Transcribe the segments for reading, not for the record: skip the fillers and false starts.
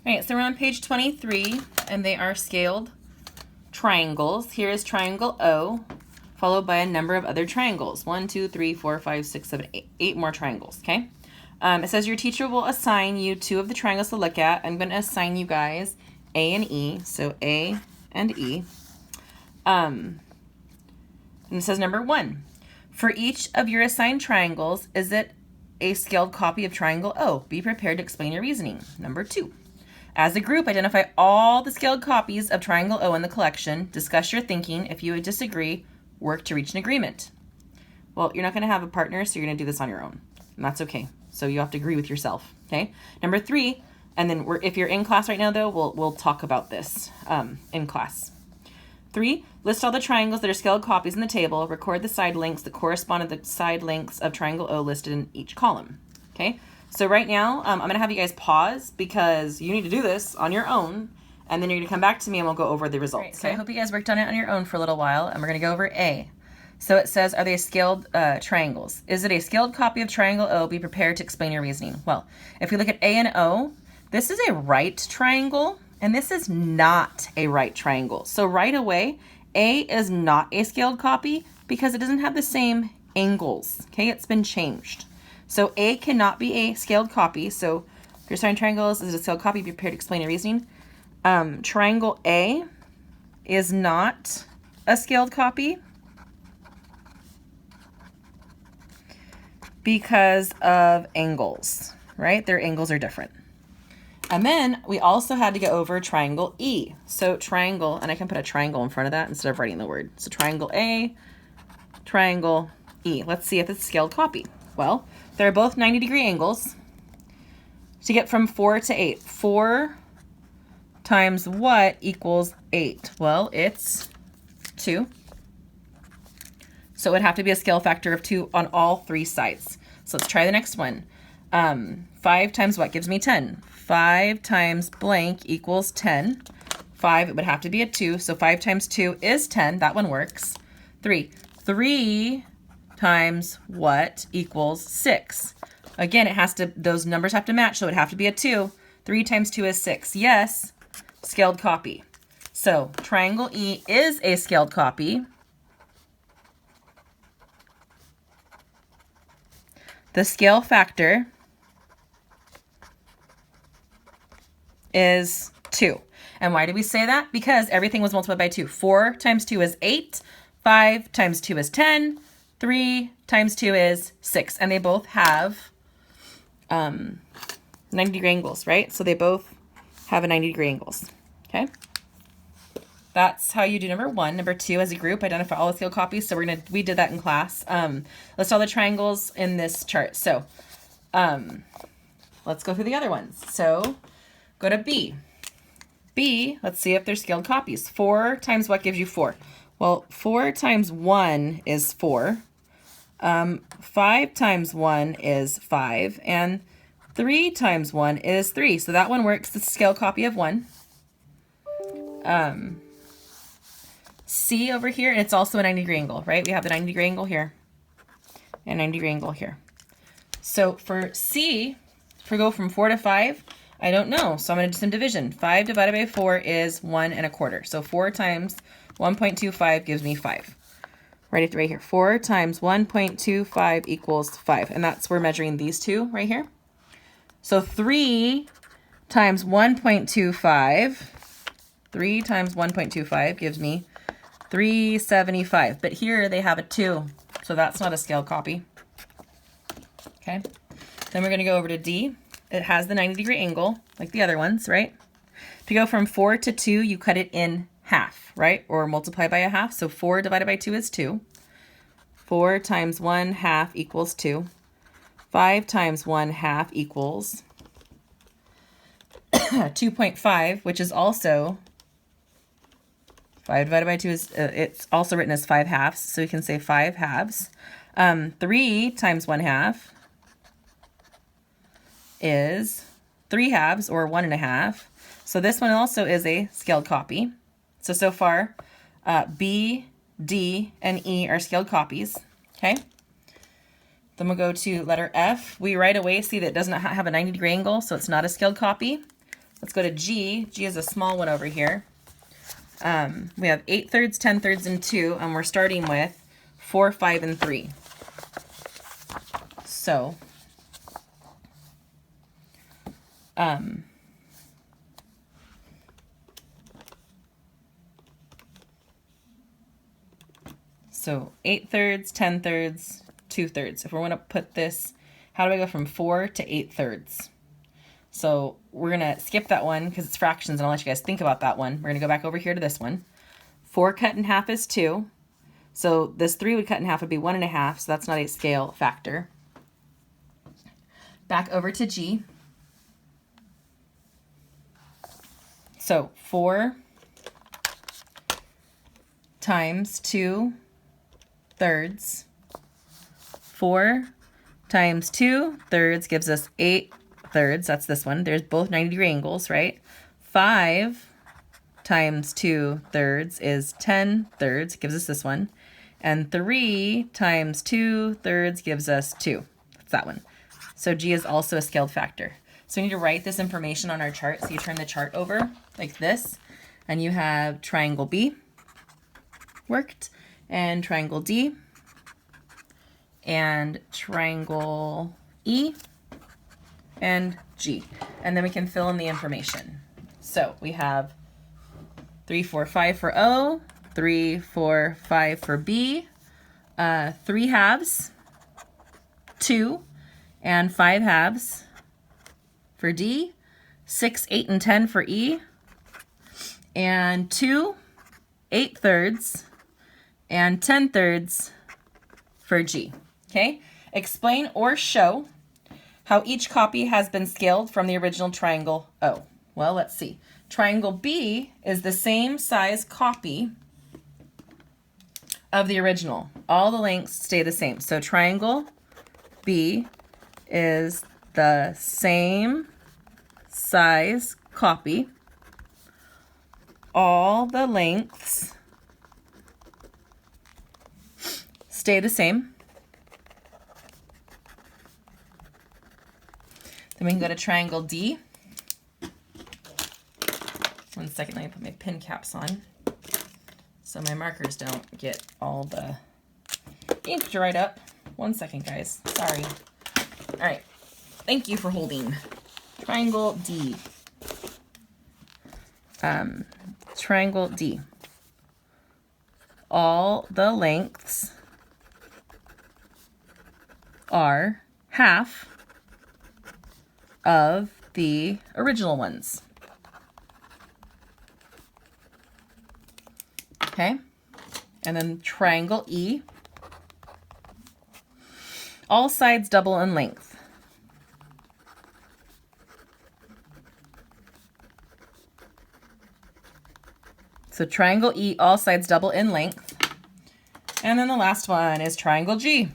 All right, so we're on page 23, and they are scaled triangles. Here is triangle O, followed by a number of other triangles. 1, 2, 3, 4, 5, 6, 7, 8. 8 more triangles, okay? It says your teacher will assign you 2 of the triangles to look at. I'm going to assign you guys A and E, so A and E. And it says number 1. For each of your assigned triangles, is it a scaled copy of triangle O? Be prepared to explain your reasoning. Number 2. As a group, identify all the scaled copies of triangle O in the collection. Discuss your thinking. If you disagree, work to reach an agreement. Well, you're not going to have a partner, so you're going to do this on your own. And that's okay. So you have to agree with yourself, okay? Number 3, and then if you're in class right now, though, we'll talk about this in class. 3, list all the triangles that are scaled copies in the table. Record the side links that correspond to the side links of triangle O listed in each column, okay? So right now, I'm going to have you guys pause because you need to do this on your own, and then you're going to come back to me and we'll go over the results. Right, so okay? I hope you guys worked on it on your own for a little while, and we're going to go over A. So it says, are they scaled triangles? Is it a scaled copy of triangle O? Be prepared to explain your reasoning. Well, if we look at A and O, this is a right triangle, and this is not a right triangle. So right away, A is not a scaled copy because it doesn't have the same angles, okay? It's been changed. So A cannot be a scaled copy. So if you're starting triangles, is it a scaled copy? Be prepared to explain your reasoning. Triangle A is not a scaled copy because of angles, right? Their angles are different. And then we also had to go over triangle E. So triangle, and I can put a triangle in front of that instead of writing the word. So triangle A, triangle E. Let's see if it's a scaled copy. Well, they're both 90-degree angles. To get from 4 to 8, 4 times what equals 8? Well, it's 2. So it would have to be a scale factor of 2 on all 3 sides. So let's try the next one. 5 times what gives me 10? 5 times blank equals 10. 5, it would have to be a 2. So 5 times 2 is 10. That one works. 3. 3 times what equals 6? Again, it has to, those numbers have to match, so it would have to be a 2. 3 times 2 is 6. Yes, scaled copy. So triangle E is a scaled copy. The scale factor is 2. And why did we say that? Because everything was multiplied by 2. 4 times 2 is 8. 5 times 2 is 10. 3 times 2 is 6. And they both have 90-degree angles, right? So they both have a 90-degree angles, okay? That's how you do number 1. Number 2, as a group, identify all the scale copies. So we did that in class. List all the triangles in this chart. So let's go through the other ones. So go to B. B, let's see if they're scaled copies. 4 times what gives you 4? Well, 4 times 1 is 4. 5 times 1 is 5. And 3 times 1 is 3. So that one works. It's a scale copy of 1. C over here, and it's also a 90-degree angle, right? We have the 90-degree angle here and 90-degree angle here. So for C, if we go from 4 to 5, I don't know. So I'm going to do some division. 5 divided by 4 is 1 1/4. So 4 times 1.25 gives me 5. Write it right here. 4 times 1.25 equals 5. And that's, we're measuring these two right here. So 3 times 1.25, 3 times 1.25 gives me 375. But here they have a 2. So that's not a scale copy. Okay. Then we're going to go over to D. It has the 90-degree angle, like the other ones, right? To go from 4 to 2, you cut it in half, right? Or multiply by a half. So 4 divided by 2 is 2. 4 times 1/2 equals 2. 5 times 1/2 equals 2.5, which is also 5 divided by 2 is, it's also written as 5 halves. So you can say 5 halves. 3 times 1/2 is 3 halves, or 1 1/2. So this one also is a scaled copy. So far, B, D, and E are scaled copies, okay? Then we'll go to letter F. We right away see that it does not have a 90-degree angle, so it's not a scaled copy. Let's go to G. G is a small one over here. We have 8/3, 10/3, and 2, and we're starting with 4, 5, and 3. So, so 8/3, 10/3, 2/3. If we want to put this, how do I go from 4 to 8/3? So we're going to skip that one because it's fractions, and I'll let you guys think about that one. We're going to go back over here to this one. 4 cut in half is 2. So this 3 would cut in half would be 1.5, so that's not a scale factor. Back over to G. So 4 times 2/3. 4 times 2/3 gives us 8/3. That's this one. There's both 90-degree angles, right? 5 times 2/3 is 10/3. Gives us this one. And 3 times 2/3 gives us 2. That's that one. So G is also a scaled factor. So we need to write this information on our chart. So you turn the chart over like this, and you have triangle B worked, and triangle D, and triangle E, and G. And then we can fill in the information. So we have 3, 4, 5 for O, 3, 4, 5 for B, 3 halves, 2, and 5 halves for D, 6, 8, and 10 for E, and 2, 8/3, and 10/3 for G. Okay? Explain or show how each copy has been scaled from the original triangle O. Well, let's see. Triangle B is the same size copy of the original. All the lengths stay the same. So triangle B is the same size copy. All the lengths stay the same. Then we can go to triangle D. One second, let me put my pin caps on so my markers don't get all the ink dried up. One second, guys. Sorry. All right. Thank you for holding. Triangle D. Triangle D. All the lengths are half of the original ones. Okay? And then triangle E. All sides double in length. So triangle E, all sides double in length. And then the last one is triangle G.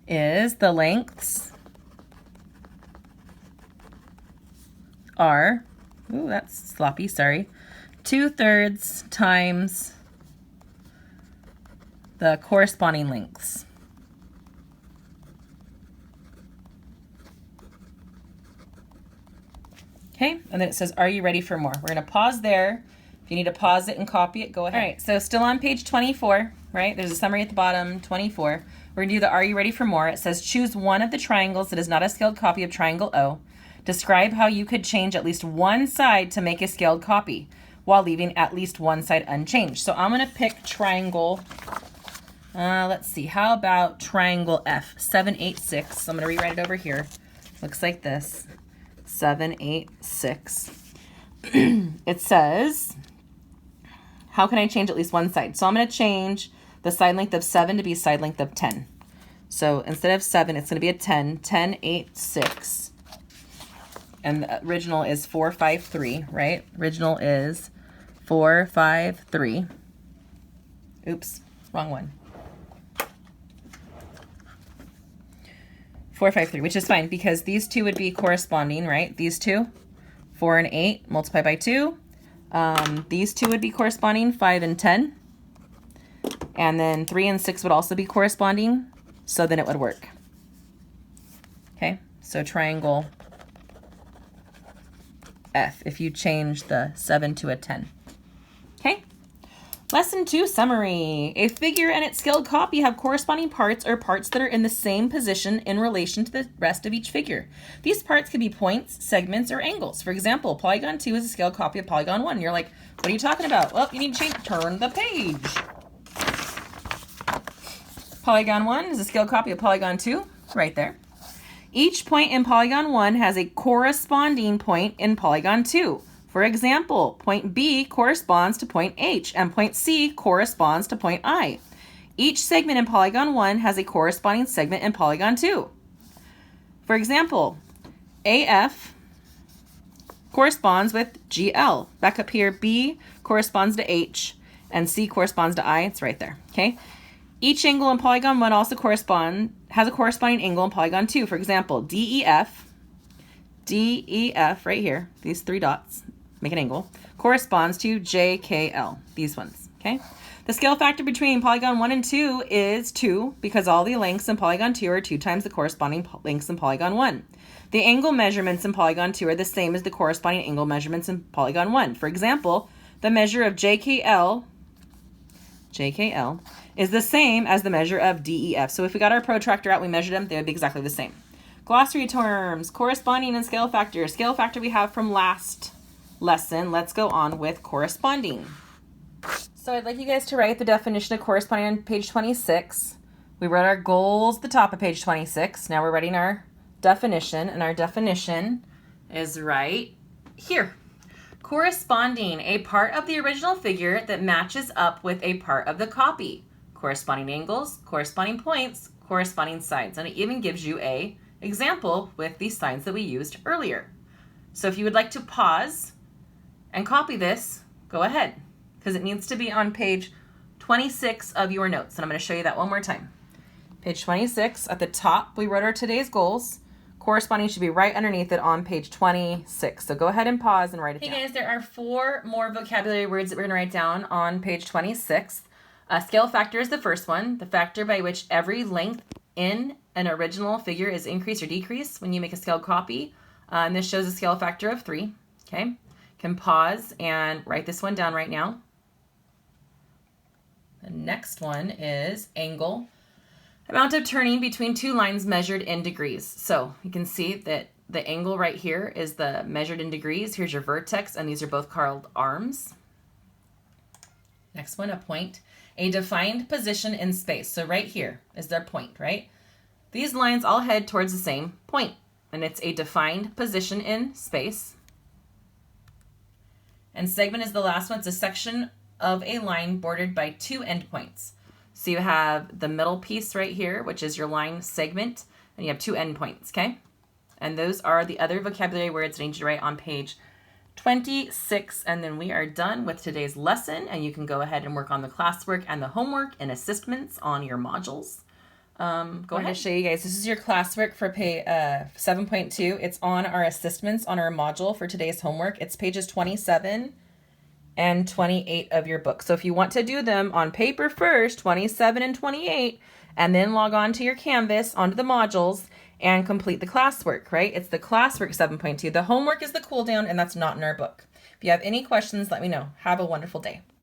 Is the lengths are, ooh, that's sloppy, sorry, 2/3 times the corresponding lengths. Okay, and then it says, are you ready for more? We're going to pause there. If you need to pause it and copy it, go ahead. All right, so still on page 24, right? There's a summary at the bottom, 24. We're going to do the are you ready for more. It says, choose one of the triangles that is not a scaled copy of triangle O. Describe how you could change at least one side to make a scaled copy while leaving at least one side unchanged. So I'm going to pick triangle, let's see, how about triangle F, 7, 8, 6. So I'm going to rewrite it over here. Looks like this. 7, 8, 6. It says, how can I change at least one side? So I'm going to change the side length of 7 to be side length of 10. So instead of 7, it's going to be a 10. 10, 8, 6. And the original is 4, 5, 3, right? Original is 4, 5, 3. Oops, wrong one. 4, 5, 3, which is fine because these two would be corresponding, right? These two, 4 and 8, multiply by 2. These two would be corresponding, 5 and 10. And then 3 and 6 would also be corresponding, so then it would work. Okay, So triangle F if you change the 7 to a 10. Okay? Lesson 2 summary. A figure and its scaled copy have corresponding parts or parts that are in the same position in relation to the rest of each figure. These parts could be points, segments, or angles. For example, Polygon 2 is a scaled copy of Polygon 1. You're like, what are you talking about? Well, you need to turn the page. Polygon 1 is a scaled copy of Polygon 2. Right there. Each point in Polygon 1 has a corresponding point in Polygon 2. For example, point B corresponds to point H, and point C corresponds to point I. Each segment in Polygon 1 has a corresponding segment in Polygon 2. For example, AF corresponds with GL. Back up here, B corresponds to H, and C corresponds to I. It's right there, okay? Each angle in Polygon 1 also has a corresponding angle in Polygon 2. For example, DEF right here, these 3 dots, make an angle, corresponds to JKL, these ones, okay? The scale factor between Polygon 1 and 2 is 2 because all the lengths in Polygon 2 are 2 times the corresponding lengths in Polygon 1. The angle measurements in Polygon 2 are the same as the corresponding angle measurements in Polygon 1. For example, the measure of JKL is the same as the measure of DEF. So if we got our protractor out, we measured them, they would be exactly the same. Glossary terms, corresponding and scale factor. Scale factor we have from last lesson. Let's go on with corresponding. So I'd like you guys to write the definition of corresponding on page 26. We wrote our goals at the top of page 26. Now we're writing our definition, and our definition is right here. Corresponding, a part of the original figure that matches up with a part of the copy. Corresponding angles, corresponding points, corresponding sides. And it even gives you an example with these signs that we used earlier. So if you would like to pause and copy this, go ahead, because it needs to be on page 26 of your notes. And I'm going to show you that one more time. Page 26, at the top, we wrote our today's goals. Corresponding should be right underneath it on page 26. So go ahead and pause and write it down. Hey guys, there are 4 more vocabulary words that we're going to write down on page 26. Scale factor is the first one, the factor by which every length in an original figure is increased or decreased when you make a scaled copy. And this shows a scale factor of 3. Okay, can pause and write this one down right now. The next one is angle. Amount of turning between 2 lines measured in degrees. So you can see that the angle right here is the measured in degrees. Here's your vertex, and these are both called arms. Next one, a point. A defined position in space. So right here is their point, right? These lines all head towards the same point, and it's a defined position in space. And segment is the last one. It's a section of a line bordered by 2 endpoints. So you have the middle piece right here, which is your line segment, and you have 2 endpoints, okay? And those are the other vocabulary words I need you to write on page 26, and then we are done with today's lesson, and you can go ahead and work on the classwork and the homework and assessments on your modules. Go ahead and show you guys. This is your classwork for page 7.2. It's on our assessments on our module for today's homework. It's pages 27 and 28 of your book. So if you want to do them on paper first, 27 and 28, and then log on to your Canvas, onto the modules, and complete the classwork, right? It's the classwork 7.2. The homework is the cool down, and that's not in our book. If you have any questions, let me know. Have a wonderful day.